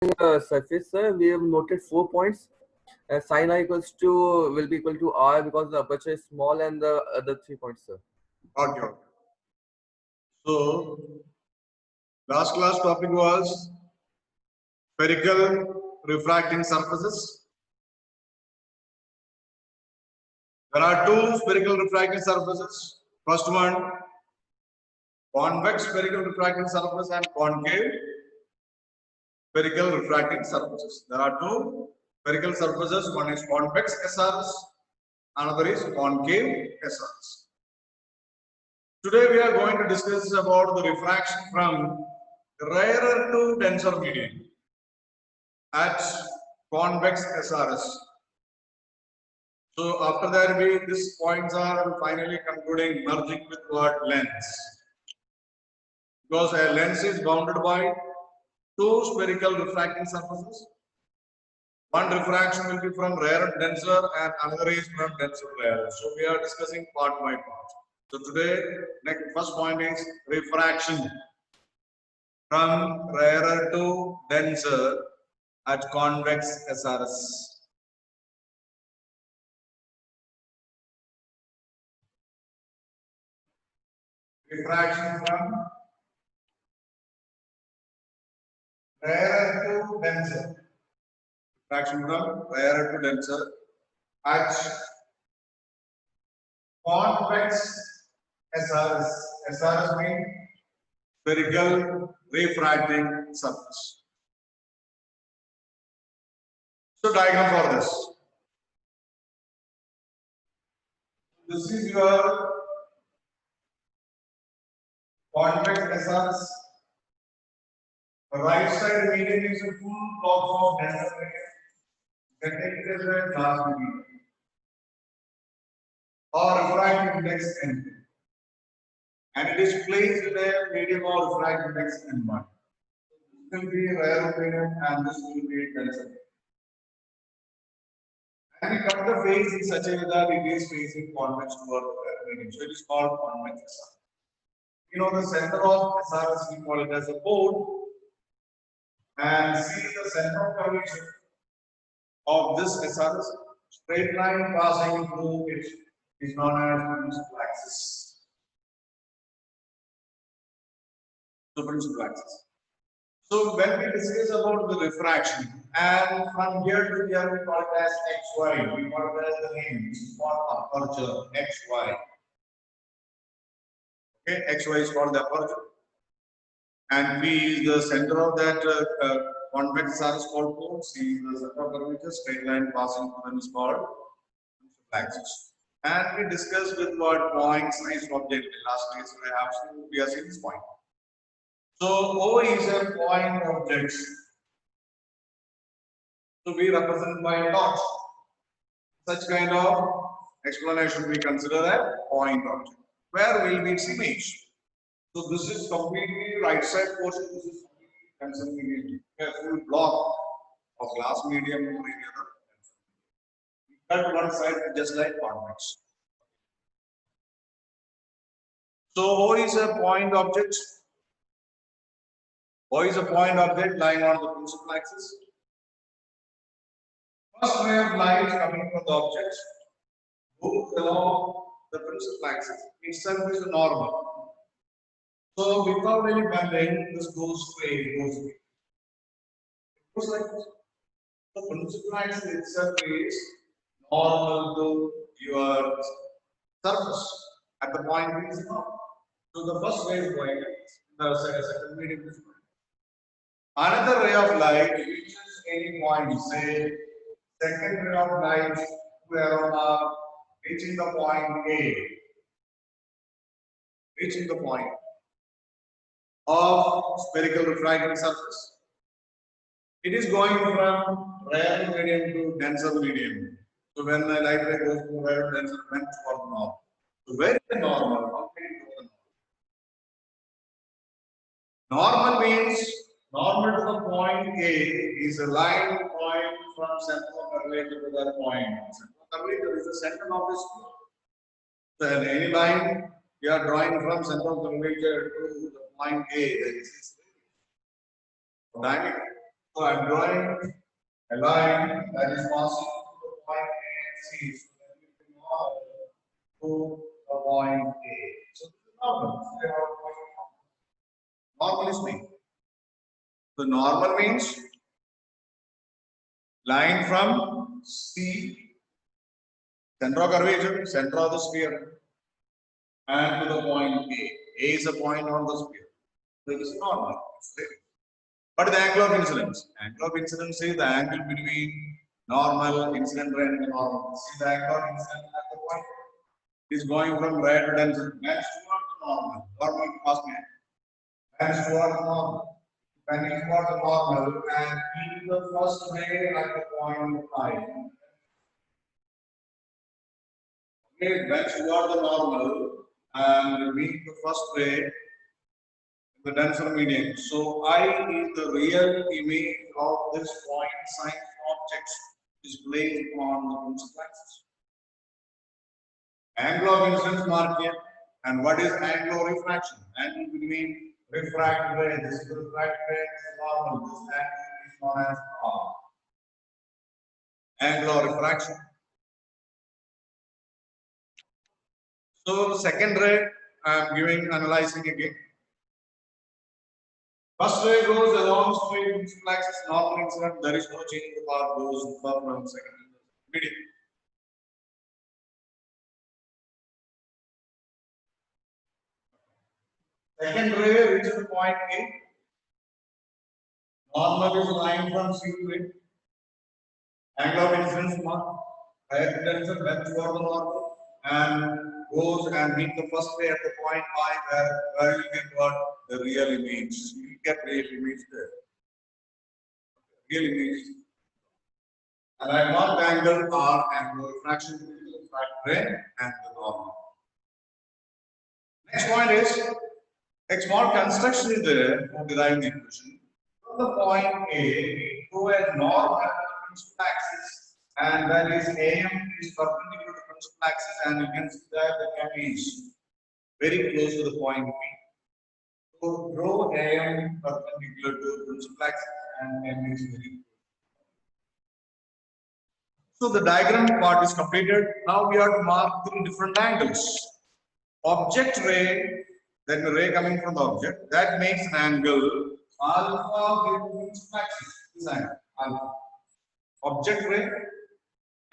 surface, sir, we have noted 4 points. Sin I equals to will be equal to R because the aperture is small, and the other 3 points, sir. Okay. So, last class topic was spherical refracting surfaces. There are two spherical refracting surfaces. First one, convex spherical refracting surface and concave spherical refracting surfaces. There are two spherical surfaces. One is convex SRS, another is concave SRS. Today we are going to discuss about the refraction from rarer to denser medium at convex SRS. So after that, these points are finally concluding merging with what lens. Because a lens is bounded by two spherical refracting surfaces. One refraction will be from rarer to denser and another is from denser to rarer. So we are discussing part by part. So today, next first point is refraction from rarer to denser at convex SRS. Refraction from rarer to denser. Refraction from rarer to denser at convex SRS. SRS means spherical refracting surface. So diagram for this. This is your convex SRS. The right side medium is a full block of denser medium. Then take it as a glass medium or refractive index N. And it is placed in a medium or refractive index N1. This will be rare medium and this will be denser. And we cut the face in such a way that it is facing convex toward the medium. So it is called convex SRS. You know the center of SRS, we call it as a pole. And see the center of curvature of this SRS, straight line passing through it is known as principal axis. So principal axis. So when we discuss about the refraction, and from here to here we call it as XY, we call it as the name, this is called aperture, XY. Okay, XY is called the aperture. And P is the center of that convex SRS called pole. C is the center of curvature, straight line passing through them is called principal axis. And we discussed with what point size object in last case we have seen this point. So O is a point object. So we represent by dots. Such kind of explanation we consider a point object. Where will be its image? So this is completely right side portion. This is completely a full block of glass medium or any other. We cut one side just like convex. So O is a point object. O is a point object lying on the principal axis. First ray of light coming from the object moves along the principal axis. Itself is normal. So without any bending, this goes straight, goes straight. It goes like this. The principal axis itself is normal to your surface at the point B is normal. So the first ray is going like this. The second medium is going. Another ray of light reaches any point, say second ray of light to around reaching the point A. Reaching the point of spherical refracting surface. It is going from rare medium to denser medium. So when the light ray goes from rare to denser, went for normal. So very normal. Normal means normal to the point A is a line point from center of curvature to that point. Center of curvature is the center of this floor. So any line you are drawing from center of curvature to the point A, that is its diameter. So I'm drawing a line that is passing to the point A and C. So that we can model to the point A. So this is normal. Normal is mean. So normal means line from C, center of curvature, center of the sphere, and to the point A. A is a point on the sphere. So it is normal. But the angle of incidence. Angle of incidence is the angle between normal, incident ray and normal. See the angle of incidence at the point. It is going from ray to density. That's toward the normal. Normal cosmic. That's toward the normal. Depending toward the normal and meet the first ray at the point 5. Okay, that's toward the normal and meet the first ray the denser medium. So I is the real image of this point size objects displayed on the principal axis. Angle of incidence mark here. And what is angle of refraction? Angle between refracted ray. This is the refracted ray, this is normal. This angle is known as R. Angle of refraction. So second ray I am analyzing again. First ray goes along straight principal axis, normal incident, there is no change in the path, goes from second medium. Second ray reaches the point A. Normal is lying from C to A. Angle of incidence mark, higher tensor bend toward the normal and goes and meet the first ray at the point I where you get what? The real image. You get real image there. Real image. And I mark the angle R and the refraction between the refracted ray and the normal. Next point is a small construction is there to derive the equation. From the point A to a normal principal axis, and that is AM is perpendicular to principal axis, and you can see that the cap is very close to the point P. So draw AM perpendicular to principal axis and M is very close. So the diagram part is completed. Now we have to mark 3 different angles. Object ray, then the ray coming from the object, that makes an angle alpha with principal axis. This angle alpha. Object ray,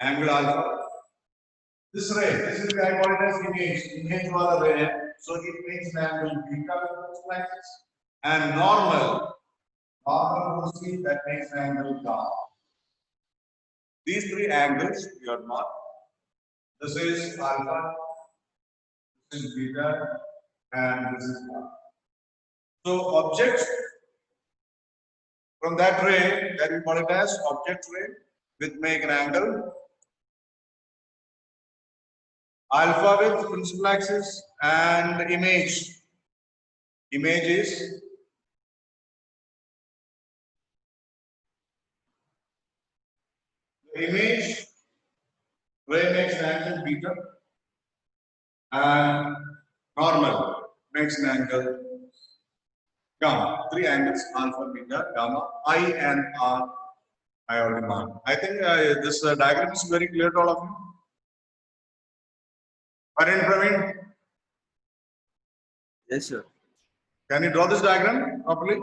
angle alpha. This ray, this is I call it as image was a ray, so it makes an angle beta with principal axis. And normal to see that makes an angle gamma. These 3 angles you are marked. This is alpha, this is beta, and this is gamma. So objects from that ray that we call it as object ray with make an angle alpha with principal axis and image. Image is the image ray makes an angle beta and normal makes an angle gamma. 3 angles alpha, beta, gamma, I and R. I already marked. I think this diagram is very clear to all of you. Praveen? Yes, sir. Can you draw this diagram properly?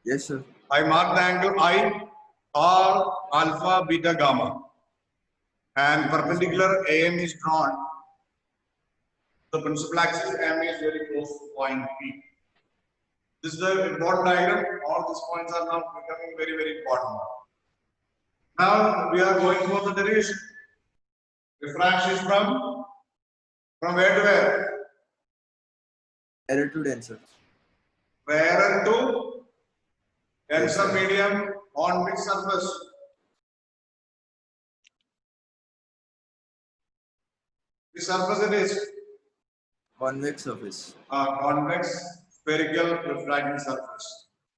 Yes, sir. I mark the angle I, R, alpha, beta, gamma. And perpendicular AM is drawn. The principal axis M is very close to point P. This is the important diagram. All these points are now becoming very, very important. Now we are going for the derivation. Refraction is from where to where? Error to denser. Rarer to denser medium on which surface? Which surface it is? Convex surface. Convex spherical refracting surface.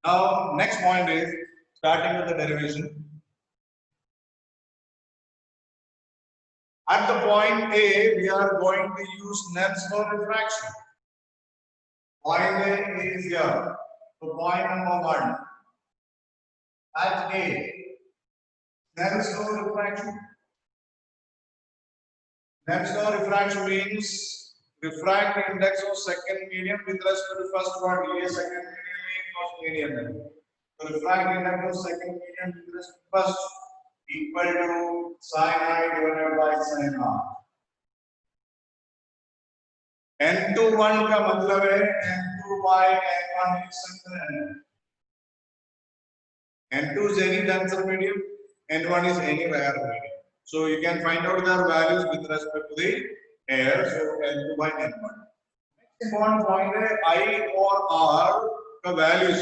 Now, next point is starting with the derivation. At the point A, we are going to use Snell's law of refraction. Point A is here. So point number 1. at A, there is no refraction. There is no refraction means refractive index of second medium with respect to first one. A second medium, first medium. So refractive index of second medium with respect to first equal to sin I divided by sin R. N2 1 का मतलब है N2 by N1 is something. N2 is any denser medium, N1 is any rarer medium. So you can find out their values with respect to the air. So N2 by N1. Next important point is I or R the values.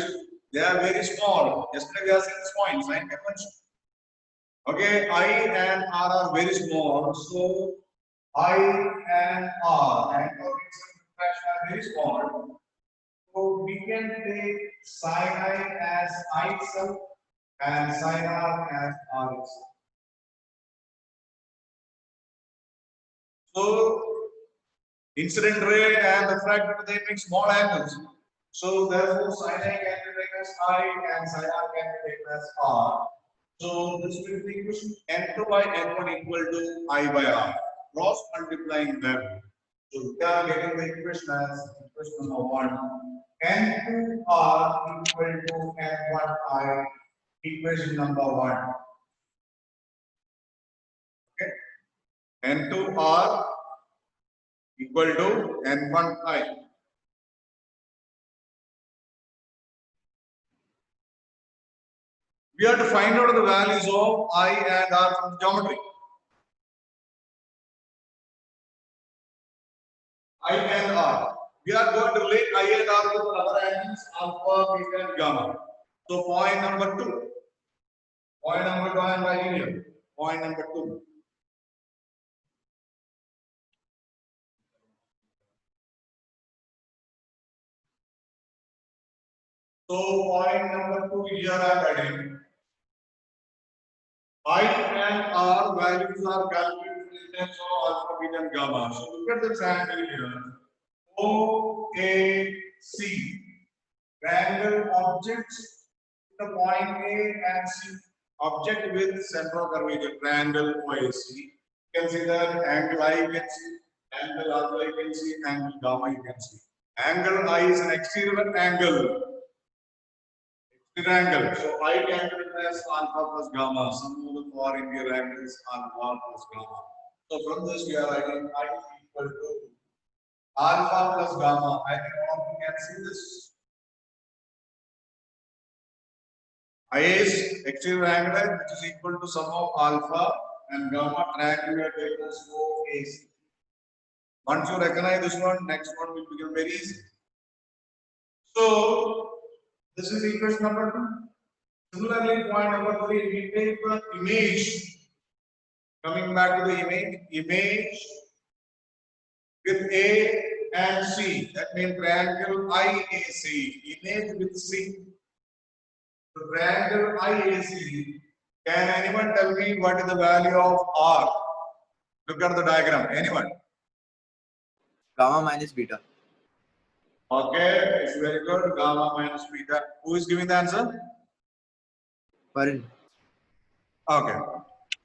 They are very small. Yesterday we have seen this point, sign convention. Okay, I and R are very small. So I and R and are very small. So we can take sin I as I itself and sin R as R itself. So incident ray and refracted they make small angles. So therefore sin I can be taken as I and sin R can be taken as R. So this will be equation N2 by N1 equal to I by R. Cross multiplying them. So we are getting the equation as equation number 1. N2R equal to N1I, equation number 1. Okay. N2R equal to N1I. We have to find out the values of I and R from geometry. I and R. We are going to relate I and R with other angles alpha, beta, and gamma. So point number 2. Point number 2 I am writing here. Point number 2. So point number 2 here I am writing. I and R values are calculated in terms of alpha, beta, and gamma. So look at this angle here. OAC. Triangle objects the point A and C. Object with central curvature. Triangle OAC. You can see that angle I you can see, angle alpha you can see, angle gamma you can see. Angle I is an exterior angle. Angle. So I can be written as alpha plus gamma. Some of the far interior angles alpha plus gamma. So from this we are writing I equal to alpha plus gamma. I think all of you can see this. I is exterior angle which is equal to sum of alpha and gamma triangular equals OAC. Once you recognize this one, next one will become very easy. So this is equation number 2. Similarly, point number 3, we take the image. Coming back to the image with A and C. That means triangle IAC. Image with C. The triangle IAC. Can anyone tell me what is the value of R? Look at the diagram. Anyone? Gamma minus beta. Okay, it's very good. Gamma minus beta. Who is giving the answer? Parin. Okay.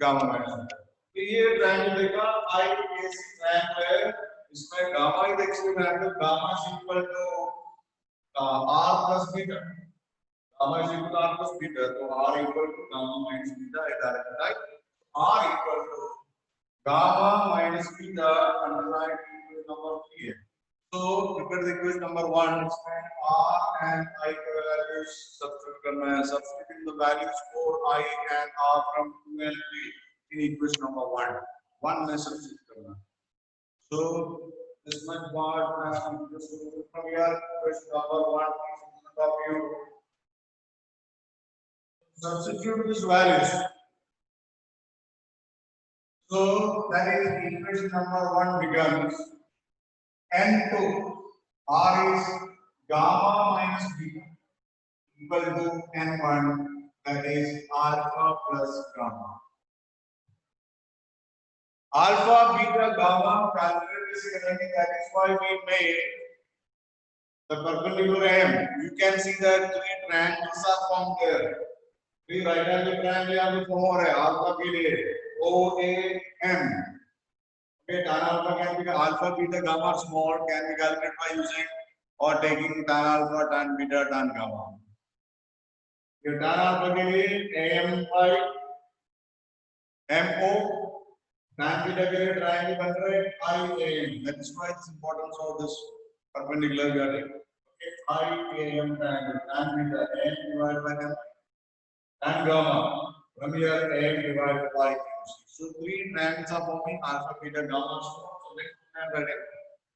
Gamma minus beta. ये triangle देखा IAC triangle है. इसमें gamma is the extreme angle. Gamma is equal to R plus beta. Gamma is equal to R plus beta. So R equal to gamma minus beta. Right? R equal to gamma minus beta underline equation number 3. So look at the equation number 1. R and I values substituting the values for I and R from 2 and 3 in equation number 1. One में substitute करना. So this much part has to be from here. Equation number 1 is in front of you. Substitute these values. So that is equation number 1 becomes N2 R is gamma minus beta equal to N1, that is alpha plus gamma. Alpha, beta, gamma calculated, that is why we made the perpendicular M. You can see that 3 triangles are formed there. फिर right angle triangle यहाँ पे form हो रहा है alpha के लिए OAM. Okay, tan alpha can be alpha, beta, gamma, small can be calculated by using or taking tan alpha, tan beta, tan gamma. ये tan alpha के लिए AM by MO, tan beta के लिए triangle बन रहा है IAM. That is why it's importance of this perpendicular we are taking. Okay, IAM triangle, tan beta, AM divided by M, tan gamma. From here, AM divided by MC. So three triangles are forming alpha, beta, gamma, small. So next we are writing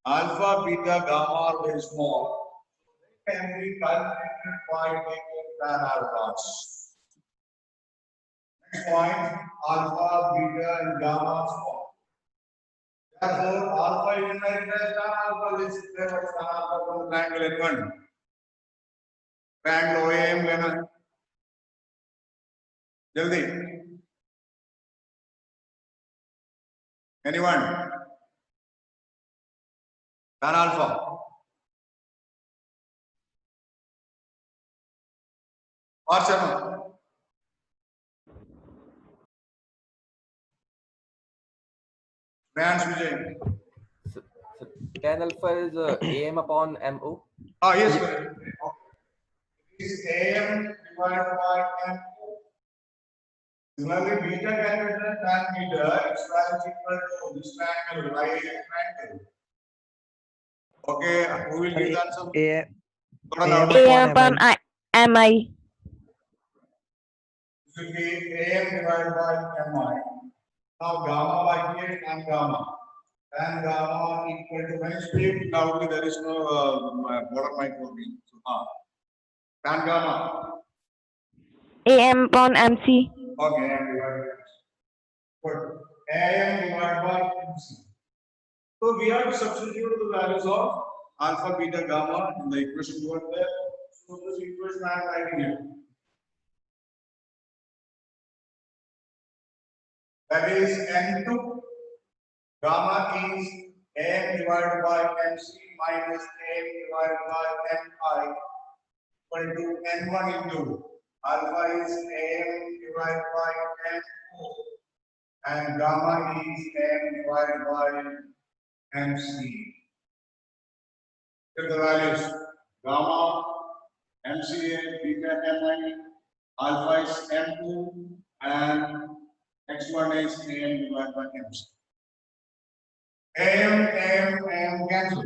alpha, beta, gamma are very small. They can be calculated by taking tan alphas. Next point, alpha, beta, and gamma are small. Therefore, alpha is inherent as tan alpha is tan alpha from the triangle N1. Triangle OAM लेना है जल्दी. Anyone? Tan alpha. और Sharma. Branch Vijay. So tan alpha is AM upon MO. Ah, yes, correct. It is AM divided by MO. Similarly, beta can be written tan beta. Its value is equal to this triangle, triangle. Okay, who will give the answer? AM upon MI. This will be AM divided by MI. Now gamma by K and gamma. Tan gamma equal to when you speak loudly, there is no bottom mic for me. So, tan gamma. AM upon MC. Okay, AM divided by MC. Good. AM divided by MC. So we have to substitute the values of alpha, beta, gamma in the equation given there. So this equation I am writing here. That is N2. Gamma is AM divided by MC minus AM divided by MI equal to N1 into alpha is AM divided by MO and gamma is AM divided by MC. Here the values gamma, MCA, beta, MI, alpha is M2 and next one is AM divided by MC. AM cancel.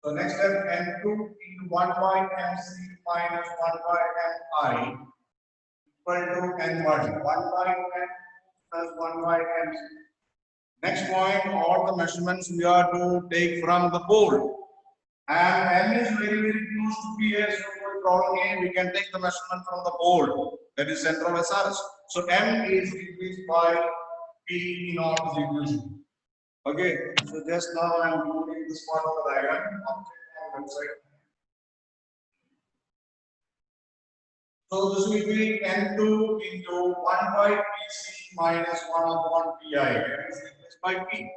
So next step N2 into 1 by MC minus 1 by MI equal to N1. 1 by M plus 1 by MC. Next point, all the measurements we are to take from the pole. And M is very, very close to P here. So for problem A, we can take the measurement from the pole. That is center of SRS. So M is increased by P in all the equation. Okay, so just now I am moving this part of the diagram. So this will be N2 into 1 by PC minus 1 upon PI. That is replaced by P.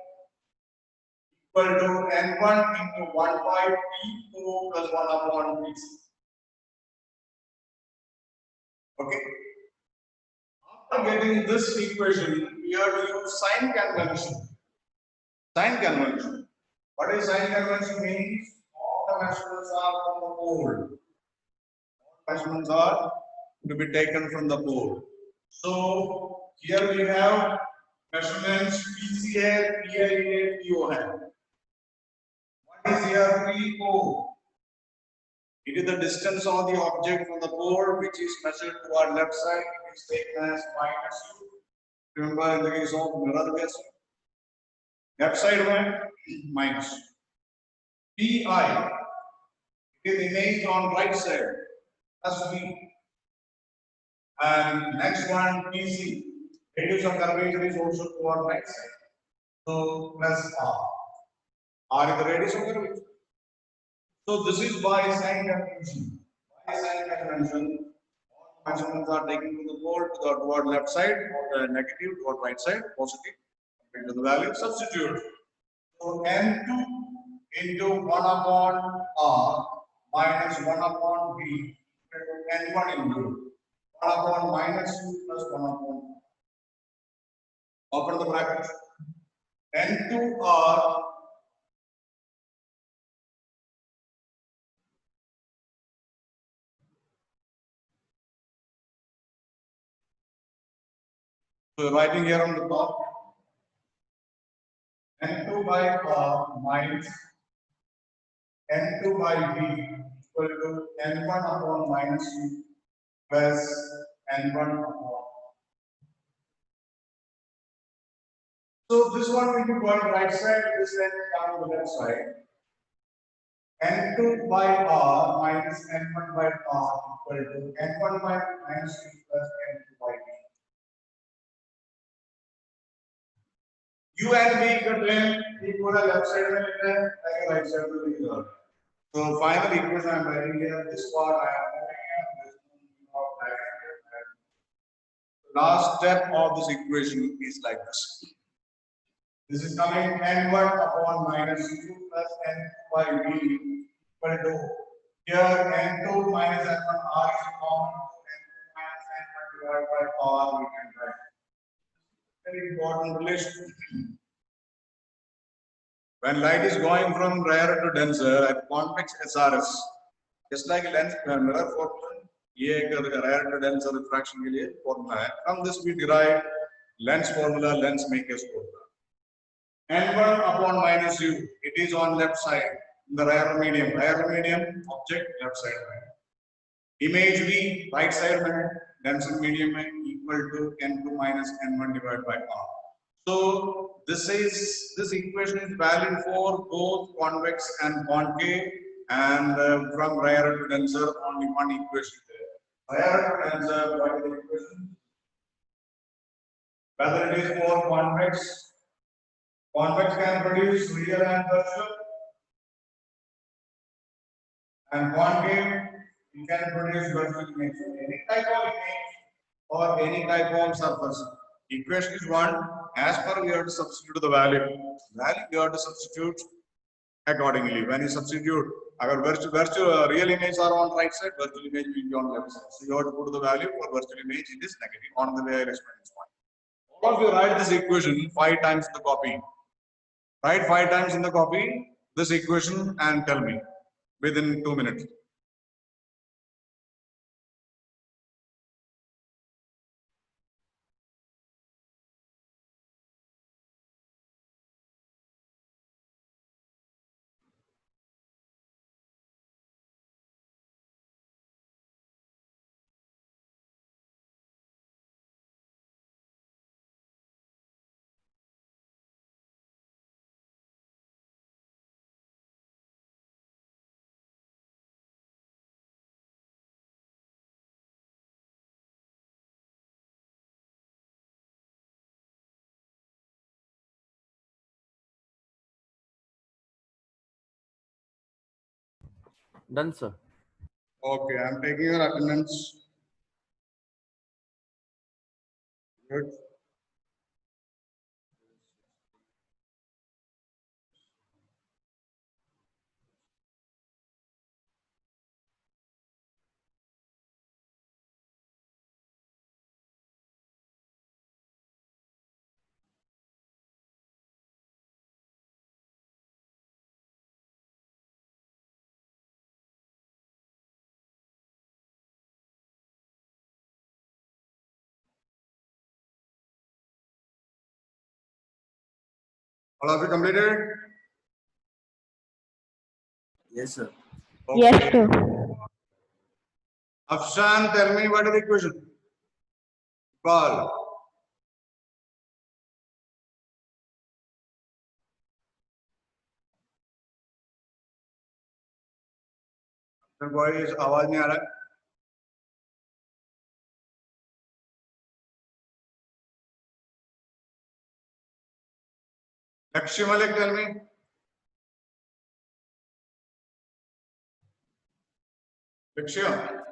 Equal to N1 into 1 by P4 plus 1 upon PC. Okay. After getting this equation, we have to use sign convention. Sign convention. What is sign convention means? All the measurements are from the pole. All measurements are to be taken from the pole. So here we have measurements PCA, PIA, PON. What is here PO? It is the distance of the object from the pole which is measured toward left side. It is taken as minus U. Remember in the case of mirror guessing. Left side one minus. PI is image on right side plus V. And next one PC. Radius of curvature is also toward right side. So plus R. R is the radius of curvature. So this is by sign convention. By sign convention, all measurements are taken to the pole toward left side, or negative toward right side, positive. Into the value, substitute. So N2 into 1 upon R minus 1 upon B N1 into 1 upon minus u plus 1 upon. Open the bracket. N2R so writing here on the top N2 by R minus N2 by V equal to N1 upon minus U plus N1 upon. So this one will be going right side, this then come to the left side. N2 by R minus N1 by R equal to N1 by minus U plus N2 by V. U and V का equal left side में लिखना है, ताकि right side में लिख दो. So final equation I am writing here. This part I am writing here. The last step of this equation is like this. This is coming N1 upon minus U plus N2 by V equal to here N2 minus N1 R is common to N2 minus N1 divided by R we can write. Very important relation. When light is going from rarer to denser at convex SRS, just like a lens mirror formula, ये एक rarer to denser refraction के लिए formula है. From this we derive lens formula, lens makers formula. N1 upon minus U, it is on left side in the rarer medium object left side में. Image V right side में, denser medium में equal to N2 minus N1 divided by R. So this equation is valid for both convex and concave, and from rarer to denser only one equation there. Rarer to denser, what is the equation? Whether it is for convex can produce real and virtual, and concave it can produce virtual image. Any type of image or any type of surface. Equation is one. As per we have to substitute the value. We have to substitute accordingly. When you substitute, our virtual real images are on right side, virtual image will be on left side. So you have to put the value for virtual image. It is negative on the way I explained this point. All of you write this equation 5 times in the copy. Write 5 times in the copy this equation and tell me within 2 minutes. Done, sir. Okay, I am taking your attendance. Good. All of you completed? Yes, sir. Okay. Yes, sir. Afshan, tell me what is the equation? Call. Boys, आवाज नहीं आ रहा है. Lakshya Malik, tell me. Lakshya.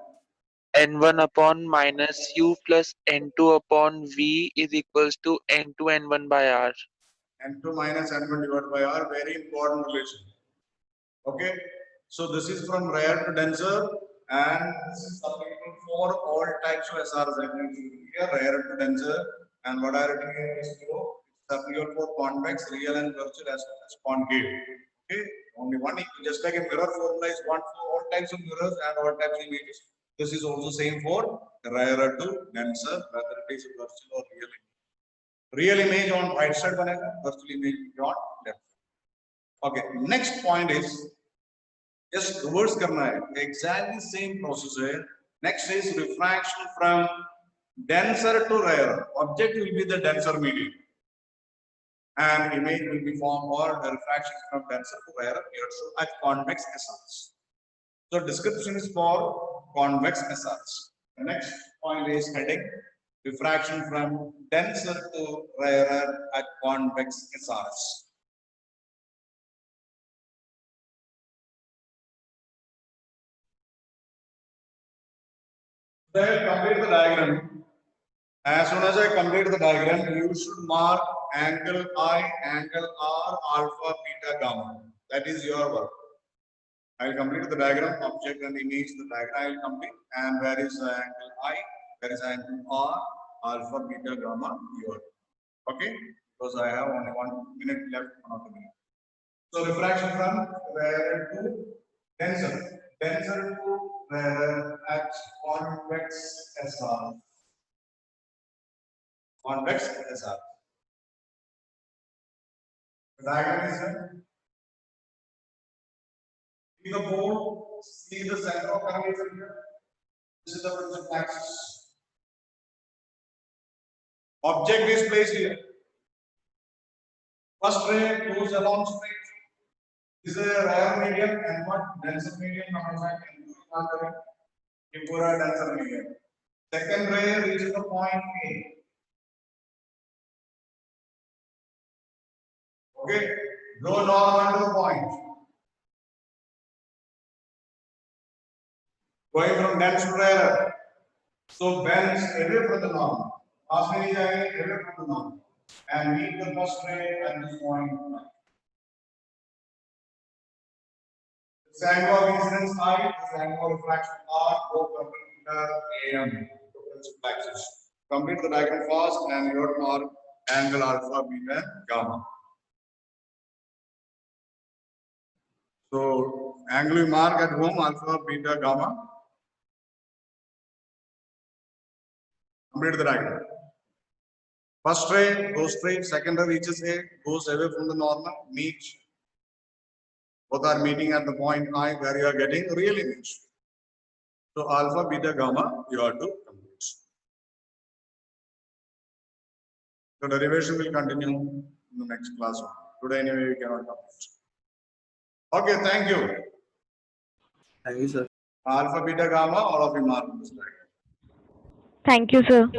N1 upon minus U plus N2 upon V is equals to N2 N1 by R. N2 minus N1 divided by R, very important relation. Okay. So this is from rare to denser. and this is applicable for all types of SRs. That means here rare to denser, and what I written here is zero. It's applicable for convex, real, and virtual as well as concave. Okay, only one equal, just like a mirror formula is one for all types of mirrors and all types of images. This is also same for rarer to denser, whether it is virtual or real image. Real image on right side banega, virtual image on left. Okay, next point is just reverse karna hai. Exactly same process hai. Next is refraction from denser to rarer. Object will be the denser medium, and image will be formed, or the refraction from denser to rarer here. So at convex SRs. So description is for convex SRs. The next point is heading refraction from denser to rarer at convex SRs. So I will complete the diagram. As soon as I complete the diagram, you should mark angle I, angle R, alpha, beta, gamma. That is your work. I will complete the diagram, object and image, the diagram I will complete. And where is angle I, where is angle R, alpha, beta, gamma, your. Okay? Because I have only 1 minute left on the minute. So refraction from rarer to denser. Denser to rarer at convex SR. Convex SR. The diagram is here. See the board, see the center of curvature here. This is the principal axis. Object is placed here. First ray goes along straight. This is a rare medium and what denser medium Impura denser medium. Second ray reaches the point A. Okay, draw normal to the point. Going from dense to rarer. So bends away from the normal. Away from the normal. And meet the first ray at this point. This angle of incidence I, this angle of refraction R, both perpendicular AM to principal axis. Complete the diagram fast and you have to mark angle alpha, beta, gamma. So angle you mark at home, alpha, beta, gamma. Complete the diagram. First ray goes straight, second ray reaches A, goes away from the normal, meets. Both are meeting at the point I where you are getting real image. So alpha, beta, gamma, you have to complete. The derivation will continue in the next class. Today anyway we cannot complete. Okay, thank you. Thank you, sir. Alpha, beta, gamma, all of you mark this diagram. Thank you, sir.